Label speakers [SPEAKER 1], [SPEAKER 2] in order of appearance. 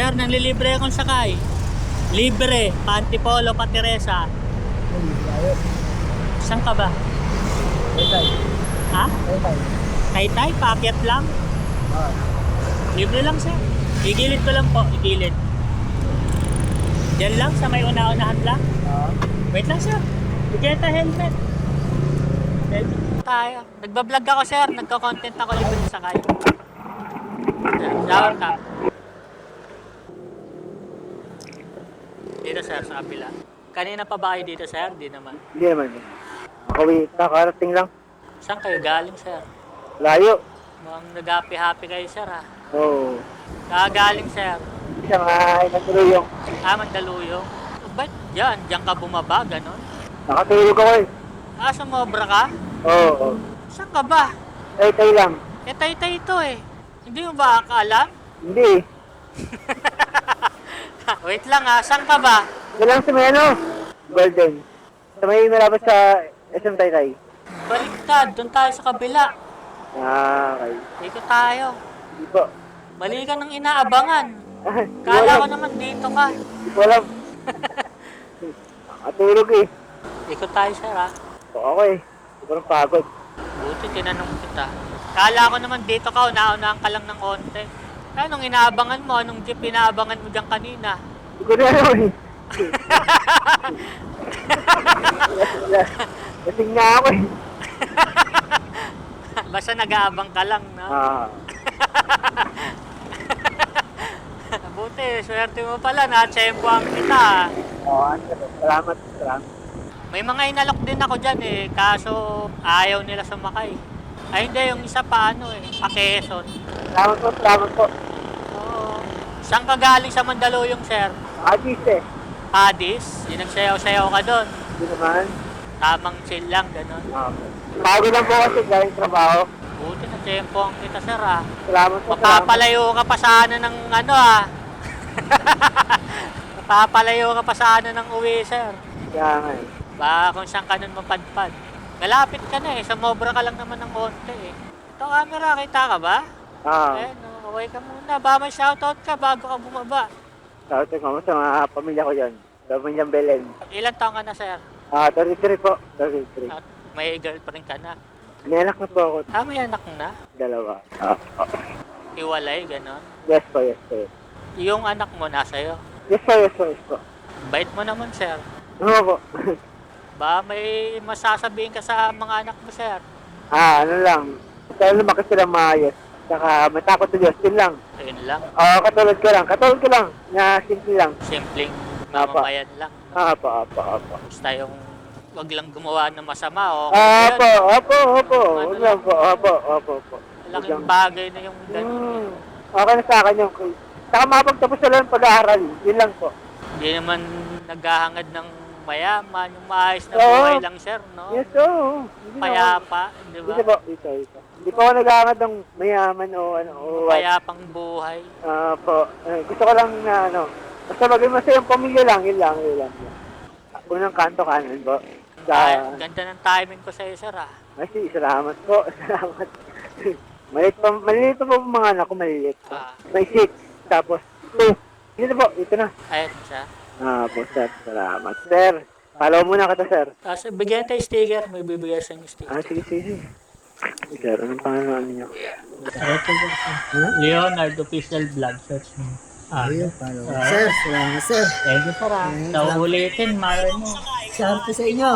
[SPEAKER 1] Sir, nanlilibre akong sakay. Libre, Pantipolo, Pateresa.
[SPEAKER 2] Layo.
[SPEAKER 1] Saan ka ba?
[SPEAKER 2] Taytay.
[SPEAKER 1] Ha?
[SPEAKER 2] Taytay.
[SPEAKER 1] Taytay, paakyat lang.
[SPEAKER 2] Ah.
[SPEAKER 1] Libre lang, sir. Igilid ko lang po, igilid. Diyan lang, sa may una-unahan lang.
[SPEAKER 2] Ah.
[SPEAKER 1] Wait lang, sir. Bigyan tayo helmet. Helmet tayo. Nagbablog ako, sir. Nagko-content ako libre sakay. Shower ka. Dito, sir, sa kabila. Kanina pa ba kayo dito, sir? Di naman.
[SPEAKER 2] Hindi naman. Kakarating lang.
[SPEAKER 1] Saan kayo galing, sir?
[SPEAKER 2] Layo.
[SPEAKER 1] Mukhang nag-happy-happy kayo, sir, ha?
[SPEAKER 2] Oo.
[SPEAKER 1] Kakagaling, sir.
[SPEAKER 2] Isang natuluyong.
[SPEAKER 1] Mandaluyong. Ba't yan? Diyan ka bumaba, ganon?
[SPEAKER 2] Nakatulog ako eh.
[SPEAKER 1] Sumobra ka?
[SPEAKER 2] Oo.
[SPEAKER 1] Saan ka ba?
[SPEAKER 2] Taytay lang.
[SPEAKER 1] Taytay ito eh. Hindi mo ba akala?
[SPEAKER 2] Hindi.
[SPEAKER 1] Wait lang ha, saan ka ba?
[SPEAKER 2] Ito lang sa may Golden. Sa may malapit sa SM Taytay.
[SPEAKER 1] Baliktad, doon tayo sa kabila.
[SPEAKER 2] Okay.
[SPEAKER 1] Dito tayo.
[SPEAKER 2] Hindi po.
[SPEAKER 1] Mali ka ng inaabangan.
[SPEAKER 2] Hindi ko
[SPEAKER 1] Kala
[SPEAKER 2] alam.
[SPEAKER 1] ko naman dito ka.
[SPEAKER 2] Hindi ko alam. Nakatulog eh.
[SPEAKER 1] Ikot tayo, sir, ha?
[SPEAKER 2] Ako eh. Sobrang pagod.
[SPEAKER 1] Buti tinanong kita. Kala ko naman dito ka, una-unahan ka lang ng konti. Anong inaabangan mo? Anong jeep inaabangan mo dyan kanina?
[SPEAKER 2] Hindi ko na alam eh. Lasing na ako eh.
[SPEAKER 1] Basta nag-aabang ka lang, no? Buti, swerte mo pala, na-tsempohan kita.
[SPEAKER 2] Salamat.
[SPEAKER 1] May mga inalok din ako dyan eh, kaso ayaw nila sumakay. Ay hindi, yung isa pa pa Quezon.
[SPEAKER 2] Salamat po.
[SPEAKER 1] Oo. Saan ka galing sa Mandaluyong, sir?
[SPEAKER 2] Adis eh.
[SPEAKER 1] Padis? Yung nagsayaw-sayaw ka doon.
[SPEAKER 2] Hindi naman.
[SPEAKER 1] Tamang chill lang, gano'n.
[SPEAKER 2] Pagod lang po kasi galing trabaho.
[SPEAKER 1] Buti na tsempohan kita, sir, ha?
[SPEAKER 2] Salamat po.
[SPEAKER 1] Mapapalayo ka pa sana ng Mapapalayo ka pa sana ng uwi, sir.
[SPEAKER 2] Kaya nga eh.
[SPEAKER 1] Baka kung saan ka nun mapadpad. Malapit ka na eh, sumobra ka lang naman ng konti eh. Ito camera, kita ka ba? Kaway ka muna. Baka may shoutout ka bago ka bumaba.
[SPEAKER 2] Shoutout ko sa mga pamilya ko dyan. Sa pamilyang Belen.
[SPEAKER 1] Ilan taong ka na, sir?
[SPEAKER 2] 33 po. 33.
[SPEAKER 1] At may girlfriend ka na.
[SPEAKER 2] May anak na po ako.
[SPEAKER 1] May anak na?
[SPEAKER 2] Dalawa.
[SPEAKER 1] Iwalay, gano'n.
[SPEAKER 2] Yes po.
[SPEAKER 1] Yung anak mo nasa'yo.
[SPEAKER 2] Yes po.
[SPEAKER 1] Bait mo naman, sir.
[SPEAKER 2] Oo po.
[SPEAKER 1] Ba may masasabihin ka sa mga anak mo, sir?
[SPEAKER 2] Ano lang. Kaya lumaki sila maayos. Saka matakot sa Diyos. Yun lang.
[SPEAKER 1] Ayun lang.
[SPEAKER 2] Katulad ko lang. Na simple lang.
[SPEAKER 1] Simpleng mamamayan lang.
[SPEAKER 2] Apo.
[SPEAKER 1] Basta yung wag lang gumawa ng masama.
[SPEAKER 2] Opo. Wag lang po. Opo.
[SPEAKER 1] Malaking bagay na yung gano'n.
[SPEAKER 2] Okay na sa akin yung saka mapagtapos na lang pag-aaral. Yun lang po.
[SPEAKER 1] Hindi naman naghahangad ng mayaman, yung maayos na buhay lang, sir, no?
[SPEAKER 2] Yes, oo.
[SPEAKER 1] Payapa, di ba?
[SPEAKER 2] Hindi po. Hindi po ako naghahangad ng mayaman o what.
[SPEAKER 1] Payapang buhay.
[SPEAKER 2] Po. Gusto ko lang na basta maging masayang pamilya lang. Yun lang. Unang kanto kanan po.
[SPEAKER 1] Ganda ng timing ko sa'yo, sir, ah.
[SPEAKER 2] Kasi salamat po. Maliliit pa po mga anak ko, maliliit po. May 6, tapos 2. Ito po, ito na.
[SPEAKER 1] Ayun siya.
[SPEAKER 2] Po, sir. Salamat. Sir, follow muna kita, sir.
[SPEAKER 1] Kasi bigyan tayo sticker, may bibigyan sa inyo sticker.
[SPEAKER 2] Sige. Sir, anong pangalan niyo?
[SPEAKER 1] Leonard Official Vlog, search mo.
[SPEAKER 2] Sir, salamat, sir.
[SPEAKER 1] Thank you, sir, ah. Sa uulitin, mahal mo.
[SPEAKER 2] Shoutout sa inyo.